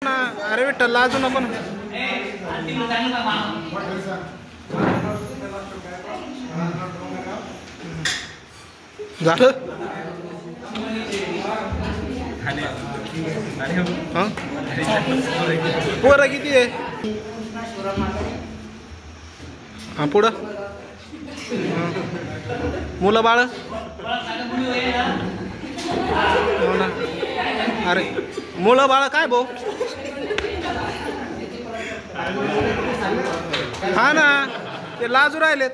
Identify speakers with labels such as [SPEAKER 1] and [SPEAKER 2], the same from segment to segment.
[SPEAKER 1] ना अरे विठ्ठल लाजू नको ना. झालं पोरं किती आहे? हां पुढं मुलं बाळ हो ना. अरे मुलं बाळ काय भाऊ? हा ना ते लाजू राहिलेत.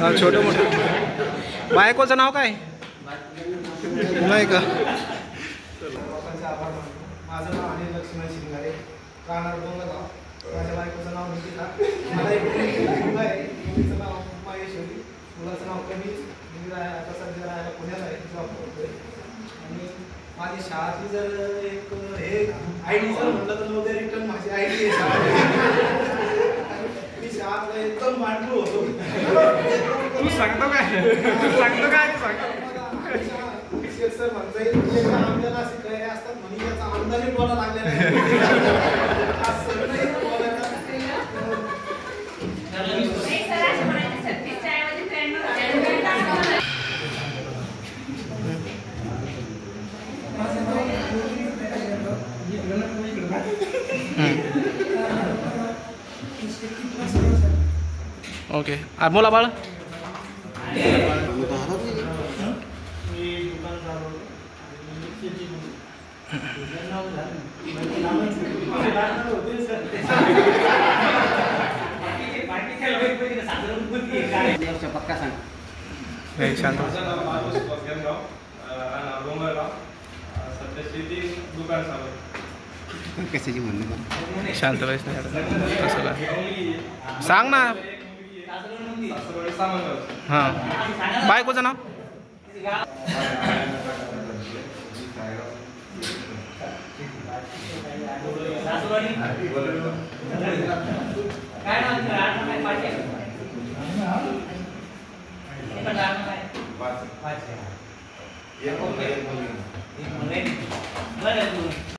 [SPEAKER 1] हा छोटं मोठं. बायकोचं नाव काय नाही का?
[SPEAKER 2] माझं नाव अनिल लक्ष्मण शिंगारे, राहणार डोंगरगाव. माझ्या बायकोचं नाव निकिता. मला एक मुलगा आहे, मुलीचं नाव माहेश्वरी, मुलाचं नाव कमीच. मुलगा आता सध्या राहायला पुण्याला आहे, जॉब करतोय. आणि माझी शाळातली जर एक हे आय डी जर म्हटलं तर नवोदय रिटर्न माझी आय डी आहे. मी शाळातला एकदम मांडू होतो.
[SPEAKER 1] तू सांगतो काय?
[SPEAKER 2] सर म्हणता येईल आपल्याला असे काही असतात म्हणे याचा अंदाजे बोला लागलेला आहे.
[SPEAKER 1] ओके मुला बाळ
[SPEAKER 2] पक्का सांग.
[SPEAKER 1] शांत
[SPEAKER 2] कशाची म्हणणं
[SPEAKER 1] शांत व्हायच नाही सांग ना. हां बायकोचं नाव